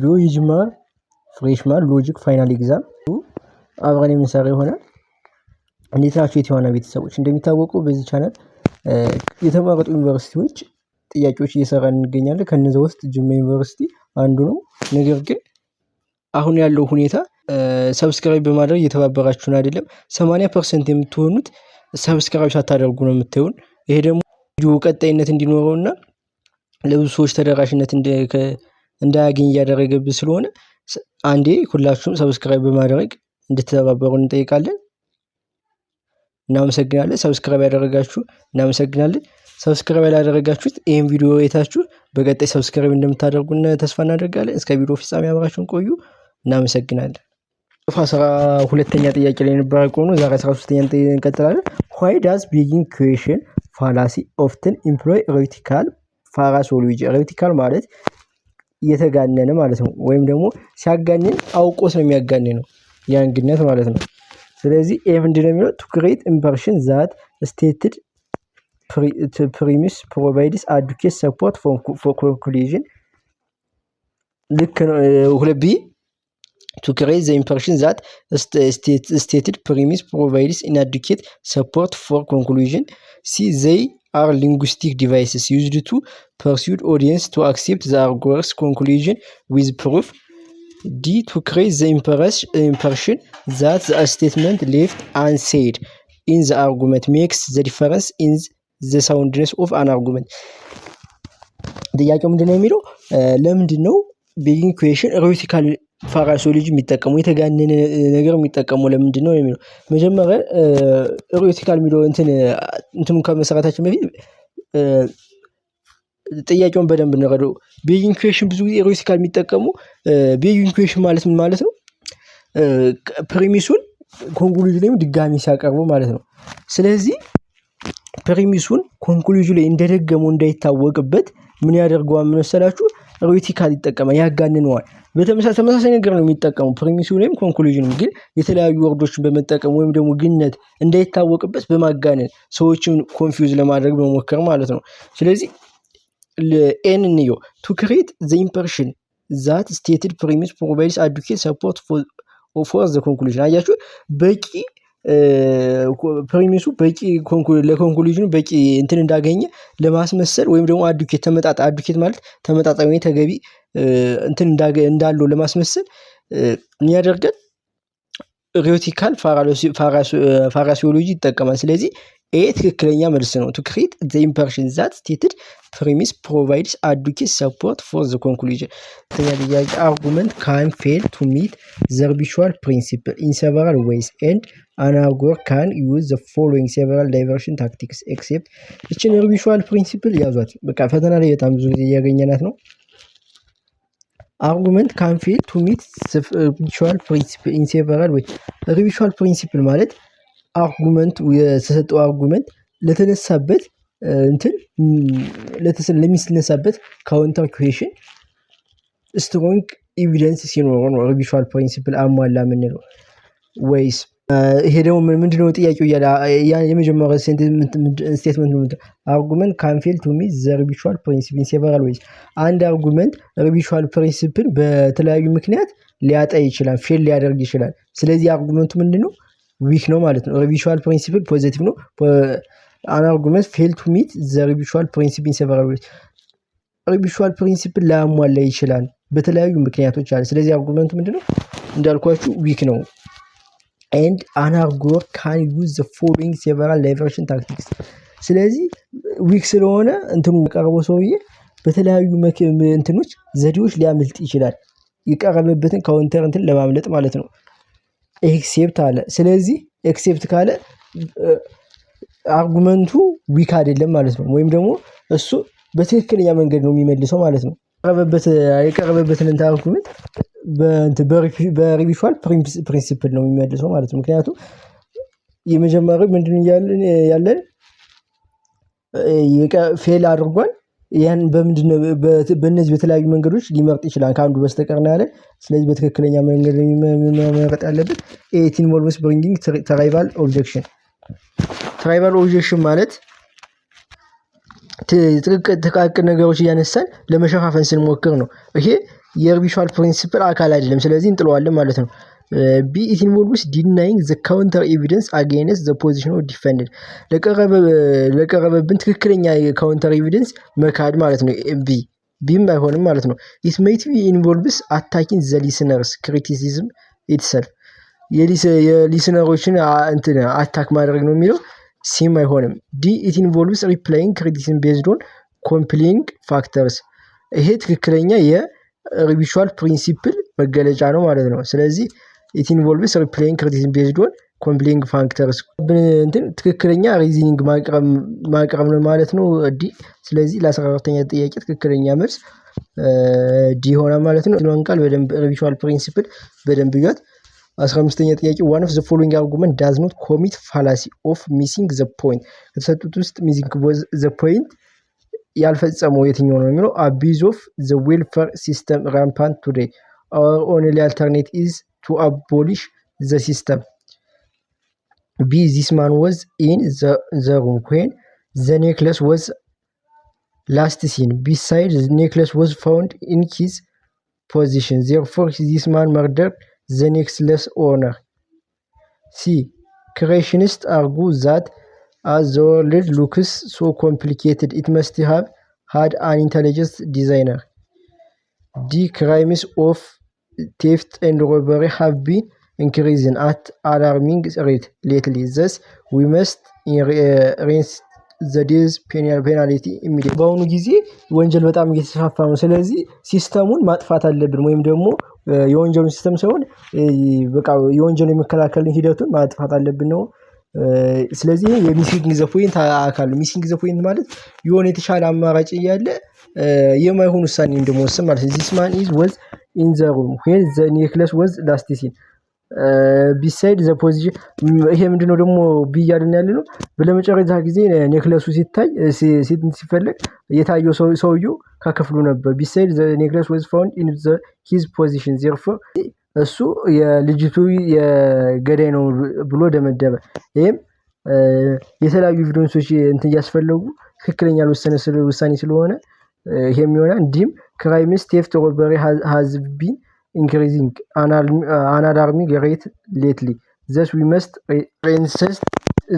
ቪዲዮ ይጅማር ፍሬሽማን ሎጂክ ፋይናል ኤግዛም አብረን የምንሰራው ይሆናል። እንዴት ናችሁ የቲዋና ቤተሰቦች? እንደሚታወቀው በዚህ ቻናል የተመረጡ ዩኒቨርሲቲዎች ጥያቄዎች እየሰራን እንገኛለን። ከነዛ ውስጥ ጅማ ዩኒቨርሲቲ አንዱ ነው። ነገር ግን አሁን ያለው ሁኔታ ሰብስክራይብ በማድረግ እየተባበራችሁን አይደለም። 80% የምትሆኑት ሰብስክራይብ ሳታደርጉ ነው የምታዩን። ይሄ ደግሞ ቪዲዮ ቀጣይነት እንዲኖረውና ለብዙ ሰዎች ተደራሽነት እንዳያገኝ እያደረገብን ስለሆነ አንዴ ሁላችሁም ሰብስክራይብ በማድረግ እንድትተባበሩን እንጠይቃለን። እናመሰግናለን። ሰብስክራይብ ያደረጋችሁ እናመሰግናለን። ሰብስክራይብ ያላደረጋችሁት ይሄን ቪዲዮ አይታችሁ በቀጣይ ሰብስክራይብ እንደምታደርጉና ተስፋ እናደርጋለን። እስከ ቪዲዮ ፍጻሜ አብራችሁን ቆዩ። እናመሰግናለን። 12ኛ ጥያቄ ላይ ነበር ቆኖ ዛሬ 13ኛ እንቀጥላለን። why does begging question fallacy often employ rhetorical phraseology? rhetorical ማለት የተጋነነ ማለት ነው፣ ወይም ደግሞ ሲያጋነን አውቆስ ነው የሚያጋነነው ያንግነት ማለት ነው። ስለዚህ ምንድነው የሚለው to create impression that stated premise provides adequate support for conclusion። ልክ ነው። ሁለት ቢ to create the impression that stated premise provides inadequate support for conclusion. C, they are linguistic devices used to persuade audience to accept the arguer's conclusion with proof. D, to create the impression that the statement left unsaid in the argument makes the difference in the soundness of an argument. ጥያቄው ምንድነው የሚለው ለምንድነው begging question rhetorical phraseology የሚጠቀሙ የተጋነነ ነገር የሚጠቀሙ ለምንድነው የሚለው መጀመሪያ rhetorical የሚለው እንትኑ ከመሰረታችን በፊት ጥያቄውን በደንብ እንረዳው። begging question ብዙ ጊዜ rhetorical የሚጠቀሙ begging question ማለት ምን ማለት ነው? ፕሪሚሱን ኮንክሉዥን ላይ ድጋሚ ሲያቀርቡ ማለት ነው። ስለዚህ ፕሪሚሱን ኮንክሉዥን ላይ እንደደገሙ እንዳይታወቅበት ምን ያደርገዋል መሰላችሁ? rhetorical ይጠቀማል፣ ያጋንነዋል። በተመሳሳይ ነገር ነው የሚጠቀሙ ፕሪሚሱ ላይም ኮንክሉዥንም፣ ግን የተለያዩ ወርዶችን በመጠቀም ወይም ደግሞ ግነት እንዳይታወቅበት በማጋነን ሰዎችን ኮንፊውዝ ለማድረግ በመሞከር ማለት ነው። ስለዚህ ኤን እንየው to create the impression that stated premise provides adequate support for the conclusion። አያችሁ በቂ ፕሪሚሱ በቂ ለኮንክሉዥኑ በቂ እንዳገኘ ለማስመሰል ወይም ደግሞ አዱኬት ማለት ተመጣጣኝ ተገቢ እንዳለው ለማስመሰል የሚያደርገን rhetorical phraseology ይጠቀማል። ስለዚህ ትክክለኛ መልስ ነው። to create the impression that stated premise provides adequate support for the conclusion። The argument can fail to meet the habitual principle in several ways and an arguer can use the following several diversion tactics except እቺን habitual principle ያዟት። በቃ ፈተና ላይ በጣም ብዙ ጊዜ ያገኘናት ነው። argument can fail to meet the habitual principle in several ways። habitual principle ማለት አርጉመንት የተሰጠው አርጉመንት ለተነሳበት ለሚነሳበት ካውንተር ኩዌሽን ስትሮንግ ኤቪደንስ ሲኖር ነው habitual principle አሟላ የምንለው። ወይስ ይሄ ደግሞ ምንድነው ጥያቄው? የመጀመሪያው ስቴትመንት ነው argument can fail to meet the habitual principle in several ways። አንድ አርጉመንት habitual principle በተለያዩ ምክንያት ሊያጣ ይችላል፣ ፌል ሊያደርግ ይችላል። ስለዚህ አርጉመንቱ ምንድነው? ዊክ ነው ማለት ነው። habitual principle ፖዚቲቭ ነው። an argument fail to meet the habitual principle in several ways። habitual principle ላያሟላ ይችላል በተለያዩ ምክንያቶች አለ። ስለዚህ አርጉመንቱ ምንድነው እንዳልኳችሁ ዊክ ነው። and an arguer can use the following several diversion tactics። ስለዚህ ዊክ ስለሆነ ቀርበው ሰውዬ በተለያዩ ዘዴዎች ሊያመልጥ ይችላል፣ የቀረበበትን ካውንተር ለማምለጥ ማለት ነው። ኤክሴፕት አለ። ስለዚህ ኤክሴፕት ካለ አርጉመንቱ ዊክ አይደለም ማለት ነው፣ ወይም ደግሞ እሱ በትክክለኛ መንገድ ነው የሚመልሰው ማለት ነው። የቀረበበትን አርጉመንት በሪቪዥዋል ፕሪንሲፕል ነው የሚመልሰው ማለት ነው። ምክንያቱም የመጀመሪያው ምንድነው ያለን ፌል አድርጓል። ያን በምንድነው በእነዚህ በተለያዩ መንገዶች ሊመርጥ ይችላል ካንዱ በስተቀር ነው ያለ። ስለዚህ በትክክለኛ መንገድ መመረጥ ያለበት 18 involves bringing tribal objection። tribal objection ማለት ጥቃቅን ነገሮች እያነሳን ለመሸፋፈን ስንሞክር ነው። ይሄ የርቢሻል ፕሪንሲፕል አካል አይደለም። ስለዚህ እንጥለዋለን ማለት ነው። ቢ ኢት ኢንቮልቭስ ዲናይንግ ዘ ካውንተር ኤቪደንስ አጌንስት ዘ ፖዚሽን ኦፍ ዲፌንደድ ለቀረበብን ትክክለኛ የካውንተር ኤቪደንስ መካድ ማለት ነው። ቢም አይሆንም ማለት ነው። ኢት ሜይት ቢ ኢንቮልቭስ አታኪንግ ዘ ሊስነርስ ክሪቲሲዝም ኢትሰልፍ የሊስነሮችን እንትን አታክ ማድረግ ነው የሚለው። ሲም አይሆንም። ዲ ኢት ኢንቮልቭስ ሪፕላይንግ ክሪቲሲዝም ቤዝድ ኦን ኮምፕሊንግ ፋክተርስ ይሄ ትክክለኛ የርቢሻል ፕሪንሲፕል መገለጫ ነው ማለት ነው። ስለዚህ ኢት ኢንቮልቭስ ሪፕላይንግ ክሪቲሲዝም ቤዝድ ኦን ኮምፕሊንግ ፋክተርስ እንትን ትክክለኛ ሪዝኒንግ ማቅረብ ነው ማለት ነው ዲ። ስለዚህ ለ14ኛ ጥያቄ ትክክለኛ መልስ ዲ ሆኗል ማለት ነው። ስለዚህ ቃል በደንብ ርቢሻል ፕሪንሲፕል በደንብ ይያት። 15ኛ ጥያቄ one of the following argument does not commit fallacy of missing the point ከተሰጡት ውስጥ missing the point ያልፈጸመው የትኛው ነው የሚለው abuse of the welfare system rampant today our only alternative is to abolish the system. B this man was in the room when the necklace was last seen. Besides the necklace was found in his possession, therefore this man murdered the necklace owner. C creationists argue that as the world looks so complicated it must have had an intelligent designer. D crimes of theft and robbery have been increasing at alarming rate lately, thus we must reinstate the death penalty immediately. በአሁኑ ጊዜ ወንጀል በጣም እየተስፋፋ ነው። ስለዚህ ሲስተሙን ማጥፋት አለብን ወይም ደግሞ የወንጀሉን ሲስተም ሳይሆን በቃ የወንጀል የመከላከልን ሂደቱን ማጥፋት አለብን ነው። ስለዚህ የሚሲንግ ዘ ፖይንት አካል ነው። ሚሲንግ ዘ ፖይንት ማለት የሆነ የተሻለ አማራጭ እያለ የማይሆን ውሳኔ እንደመወሰን ማለት ነው። this man was in the room when the necklace was last seen. ቢሳይድ ዘ ፖዚሽን ይሄ ምንድነው ደግሞ ብያልን ያለ ነው። በለመጨረሻ ጊዜ ኔክለሱ ሲታይ ሲፈለግ የታየው ሰውየው ከክፍሉ ነበር። ቢሳይድ ዘ ኔክለስ was found in his position, therefore እሱ የልጅቱ የገዳይ ነው ብሎ ደመደመ። ይሄም የተለያዩ ኤቪደንሶች እንትን ያስፈልጉ ትክክለኛ ውሳኔ ስለሆነ ይሄም ይሆናል። እንዲም crimes theft robbery has been increasing an alarming rate lately, thus we must reinstate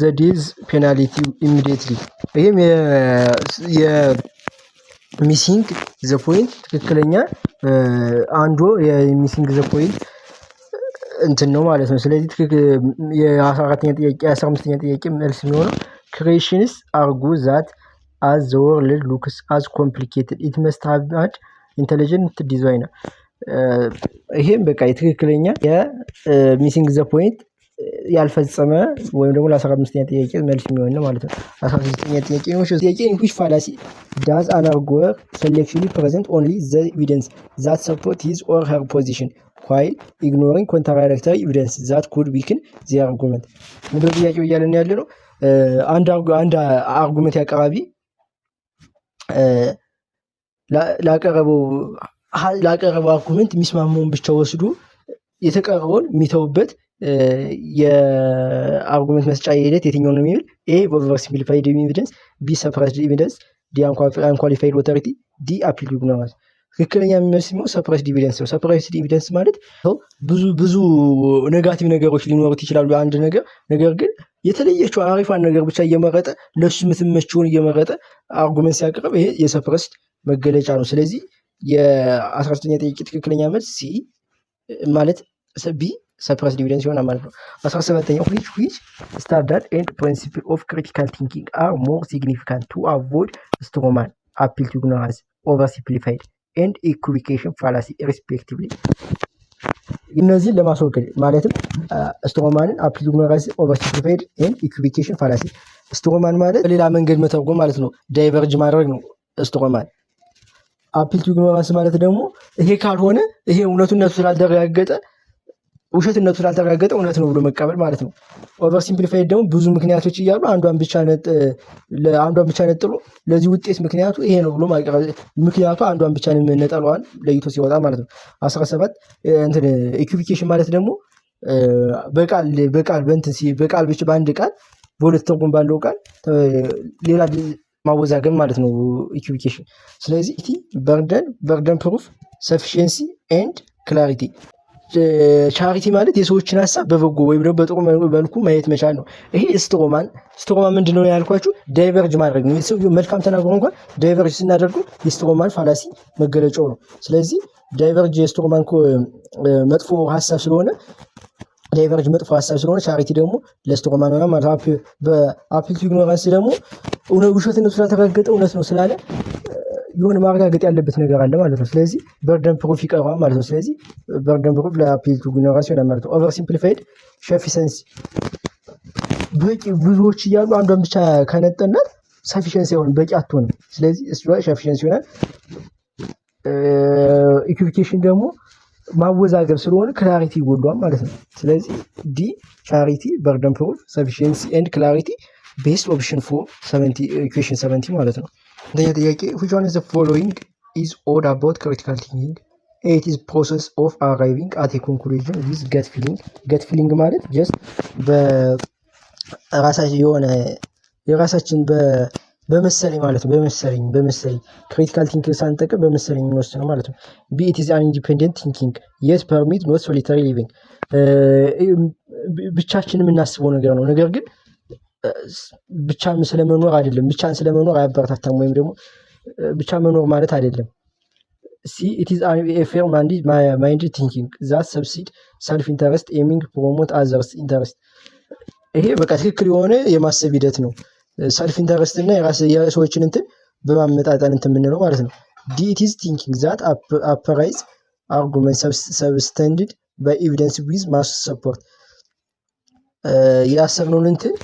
the death penalty immediately. ይሄም የሚሲንግ ዘ ፖይንት ትክክለኛ አንዱ የሚሲንግ ዘ ፖይንት እንትን ነው ማለት ነው። ስለዚህ የ14ኛ ጥያቄ 15ኛ ጥያቄ መልስ የሚሆነው creationists argue that as the world looks as complicated it must have had intelligent designer. ይሄም በቃ የትክክለኛ የሚሲንግ ዘ ፖይንት ያልፈጸመ ወይም ደግሞ ለ15ኛ ጥያቄ መልስ የሚሆን ነው ማለት ነው። 16ኛ ጥያቄ ነው። ጥያቄ in which fallacy does an arguer selectively present only the evidence that support his or her position while ignoring contradictory evidence that could weaken the argument? ምንድነው ጥያቄው እያለን ያለ ነው። አንድ አርጉመንት ያቀራቢ ላቀረበው አርጉመንት የሚስማማውን ብቻ ወስዶ የተቀረበውን የሚተውበት የአርጉመንት መስጫ ሂደት የትኛው ነው የሚል ኤ ኦቨር ሲምፕሊፋይድ ኤቪደንስ፣ ቢ ሰፕረስድ ኤቪደንስ፣ ዲ አንኳሊፋይድ ኦቶሪቲ፣ ዲ አፒል ኢግኖራንስ። ትክክለኛ የሚመስለው ሰፕረስድ ኤቪደንስ ነው። ሰፕረስድ ኤቪደንስ ማለት ብዙ ኔጋቲቭ ነገሮች ሊኖሩት ይችላሉ አንድ ነገር ግን የተለየችው አሪፋን ነገር ብቻ እየመረጠ ለሱ የምትመቸውን እየመረጠ አርጉመንት ሲያቀርብ ይሄ የሰፕረስድ መገለጫ ነው። ስለዚህ የ19ኛ ጥያቄ ትክክለኛ መልስ ሲ ማለት ቢ ሰፕረስድ ኤቪደንስ ይሆናል ማለት ነው። 17ኛው which standard and principle of critical thinking are more significant to avoid straw man, appeal to ignorance, oversimplified and equivocation fallacy respectively? እነዚህን ለማስወገድ ማለትም ስትሮማንን አፒል ቱ ኢግኖራንስ፣ ኦቨርሲምፕሊፋይድ ኤንድ ኢኩዊኬሽን ፋላሲ። ስትሮማን ማለት በሌላ መንገድ መተርጎም ማለት ነው፣ ዳይቨርጅ ማድረግ ነው ስትሮማን። አፒል ቱ ኢግኖራንስ ማለት ደግሞ ይሄ ካልሆነ ይሄ እውነቱነቱ ስላልተረጋገጠ ውሸትነቱ ስላልተረጋገጠ እውነት ነው ብሎ መቀበል ማለት ነው። ኦቨር ሲምፕሊፋይድ ደግሞ ብዙ ምክንያቶች እያሉ አንዷን ብቻ ነጥሎ ለዚህ ውጤት ምክንያቱ ይሄ ነው ብሎ ማቅረብ፣ ምክንያቱ አንዷን ብቻ ነጠሏን ለይቶ ሲወጣ ማለት ነው። 17 እንትን ኢኩዊኬሽን ማለት ደግሞ በቃል ብቻ በአንድ ቃል በሁለት ትርጉም ባለው ቃል ሌላ ማወዛገብ ማለት ነው ኢኩዊኬሽን። ስለዚህ በርደን ፕሩፍ ሰፊሽንሲ ኤንድ ክላሪቲ። ቻሪቲ ማለት የሰዎችን ሀሳብ በበጎ ወይም ደግሞ በጥሩ መልኩ ማየት መቻል ነው። ይሄ ስትሮማን ምንድነው ያልኳችሁ? ዳይቨርጅ ማድረግ ነው። ሰው መልካም ተናግሮ እንኳን ዳይቨርጅ ስናደርገው የስትሮማን ፋላሲ መገለጫው ነው። ስለዚህ ዳይቨርጅ የስትሮማን መጥፎ ሀሳብ ስለሆነ ቻሪቲ ደግሞ ለስትሮማን ነው ማለት ነው። በአፒል ቱ ኢግኖራንስ ደግሞ ውሸትነቱ ስላልተረጋገጠ እውነት ነው ስላለ የሆነ ማረጋገጥ ያለበት ነገር አለ ማለት ነው። ስለዚህ በርደን ፕሩፍ ይቀርባል ማለት ነው። ስለዚህ በርደን ፕሩፍ ለአፒል ቱ ኢግኖራንስ ይሆናል ማለት ነው። ኦቨር ሲምፕሊፋይድ ሰፊሸንሲ በቂ ብዙዎች እያሉ አንዷን ብቻ ከነጠናት ሰፊሸንሲ አይሆንም፣ በቂ አትሆንም። ስለዚህ እሱ ሰፊሸንሲ ይሆናል። ኢኩቪኬሽን ደግሞ ማወዛገብ ስለሆነ ክላሪቲ ይጎዳዋል ማለት ነው። ስለዚህ ዲ ቻሪቲ፣ በርደን ፕሩፍ፣ ሰፊሸንሲ ኤንድ ክላሪቲ ቤስት ኦፕሽን ፎር ኢኩዌሽን 70 ማለት ነው። እንደኛ ጥያቄ which one is the following is odd about critical thinking? It is process of arriving at a conclusion with gut feeling. gut feeling ማለት just በራሳችን የሆነ የራሳችን በመሰለኝ ማለት ነው። በመሰለኝ ክሪቲካል ቲንኪንግ ሳንጠቅም በመሰለኝ የሚወስነው ማለት ነው። B it is an independent thinking yes permit not solitary living. ብቻችን የምናስበው ነገር ነው። ነገር ግን ብቻን ስለመኖር አይደለም። ብቻን ስለመኖር አያበረታታም ወይም ደግሞ ብቻ መኖር ማለት አይደለም። C it is a fair minded thinking that subside self interest aiming promote others interest. ይሄ በቃ ትክክል የሆነ የማሰብ ሂደት ነው። ሰልፍ ኢንተረስት እና የሰዎችን እንትን በማመጣጠን እንትን የምንለው ማለት ነው። D it is thinking that applies argument substandard by evidence with mass support. ያሰብነውን እንትን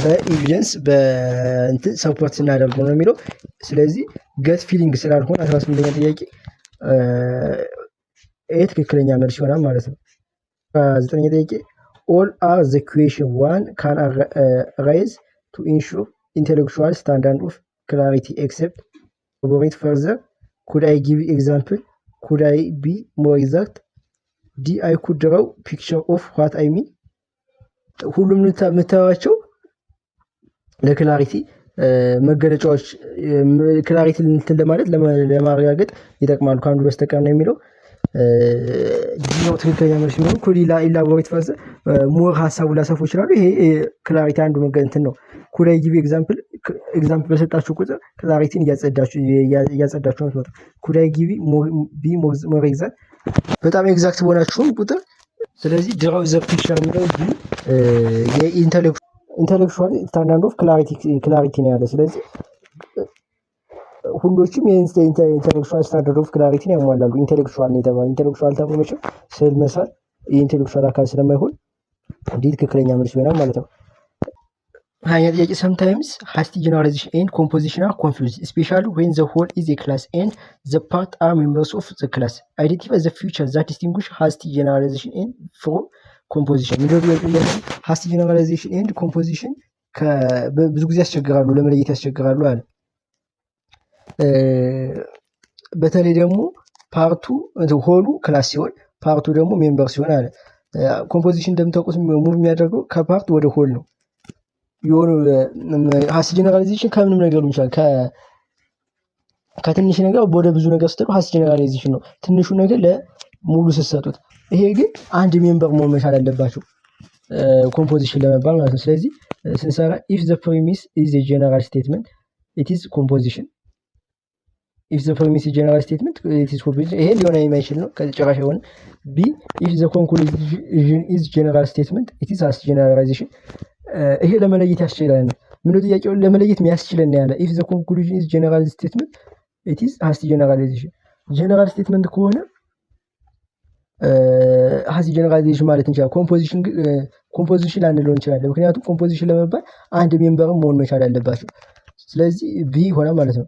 በኤቪደንስ በእንትን ሰፖርት ስናደርገው ነው የሚለው። ስለዚህ ገት ፊሊንግ ስላልሆነ 18ኛ ጥያቄ ትክክለኛ መልስ ይሆናል ማለት ነው። 9ኛ ጥያቄ all are the question one can arise to ensure intellectual standard of clarity except elaborate further. Could I give example? Could I be more exact? D I could draw picture of what I mean. ሁሉም የምታዩዋቸው ለክላሪቲ መገለጫዎች ክላሪቲ እንትን ለማለት ለማረጋገጥ ይጠቅማሉ ከአንዱ በስተቀር ነው የሚለው። ዲኖ ትክክለኛ መልስ ነው። ኩዲላ ኢላቦሬት ፈርዘ ሞር ሀሳቡ ላሰፉ ይችላሉ። ይሄ ክላሪቲ አንዱ እንትን ነው። ኩዳይ ጊቭ ኤግዛምፕል በሰጣችሁ ቁጥር ክላሪቲን እያጸዳችሁ ነው። ኩዳይ ጊቭ ቢ ሞር ኤግዛክት በጣም ኤግዛክት በሆናችሁም ቁጥር ስለዚህ ድራው ዘ ፒክቸር የሚለው የኢንተሌክቹዋል ስታንዳርድ ኦፍ ክላሪቲ ነው ያለ። ስለዚህ ሁሎችም የኢንተሌክቹዋል ስታንዳርድ ኦፍ ክላሪቲን ያሟላሉ። ኢንተሌክቹዋል ነው የተባለው። ኢንተሌክቹዋል ተብሎ መቼም ስዕል መሳል የኢንተሌክቹዋል አካል ስለማይሆን እንዴት ትክክለኛ መልስ ይሆናል ማለት ነው። ሀያ ጥያቄ sometimes hasty generalization and composition are confused especially when the whole is a class and the part are members of the class. Identify the features that distinguish hasty generalization and from composition. hasty generalization and composition ብዙ ጊዜ ያስቸግራሉ፣ ለመለየት ያስቸግራሉ አለ። በተለይ ደግሞ ፓርቱ ሆሉ ክላስ ሲሆን ፓርቱ ደግሞ ሜምበር ሲሆን አለ። ኮምፖዚሽን እንደምታውቁት ሙቭ የሚያደርገው ከፓርት ወደ ሆል ነው። የሆነ hasty generalization ከምንም ነገር ይችላል። ከትንሽ ነገር ወደ ብዙ ነገር ስትሉ hasty generalization ነው። ትንሹ ነገር ለሙሉ ስትሰጡት፣ ይሄ ግን አንድ ሜምበር መሆን መቻል አለባቸው ኮምፖዚሽን ለመባል ማለት ነው። ስለዚህ ስንሰራ if the premise is a general statement it is composition. if the premise is general statement it is composition. ይሄ ሊሆን የማይችል ነው ከጭራሽ የሆነ b if the conclusion is general statement it is hasty generalization. ይሄ ለመለየት ያስችላል። ምንድነው ጥያቄው? ለመለየት የሚያስችለን ያለ if the conclusion is general statement it is hasty generalization. general statement ከሆነ hasty generalization ማለት እንችላለን። ኮምፖዚሽን አንለው እንችላለን። ምክንያቱም ኮምፖዚሽን ለመባል አንድ ሜምበር መሆን መቻል አለባቸው። ስለዚህ b ሆነ ማለት ነው።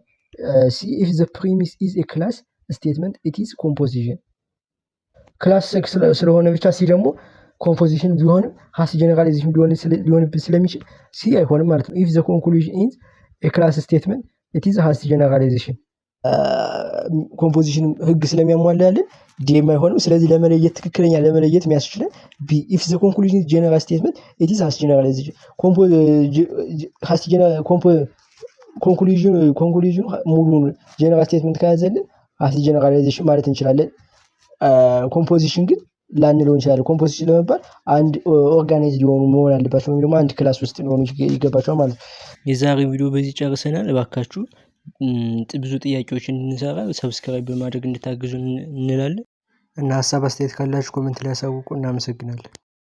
c if the premise is a class statement it is composition. ክላስ ስለሆነ ብቻ c ደግሞ ኮምፖዚሽን ቢሆን hasty generalization ሊሆንብን ስለሚችል c አይሆንም ማለት ነው። if the conclusion is a class statement it is hasty generalization. ኮምፖዚሽን ህግ ስለሚያሟላልን ዲም አይሆንም። ስለዚህ ለመለየት ትክክለኛ ለመለየት የሚያስችለን b if the conclusion is general statement it is hasty generalization. conclusion ሙሉ ጀነራል ስቴትመንት ከያዘልን አሲድ ጀነራላይዜሽን ማለት እንችላለን። ኮምፖዚሽን ግን ላንለው እንችላለን። ኮምፖዚሽን ለመባል አንድ ኦርጋናይዝድ የሆኑ መሆን አለባቸው ወይም ደግሞ አንድ ክላስ ውስጥ ሊሆኑ ይገባቸዋል ማለት ነው። የዛሬው ቪዲዮ በዚህ ጨርሰናል። እባካችሁ ብዙ ጥያቄዎችን እንድንሰራ ሰብስክራይብ በማድረግ እንድታግዙ እንላለን እና ሀሳብ አስተያየት ካላችሁ ኮሜንት ላይ ያሳውቁ። እናመሰግናለን።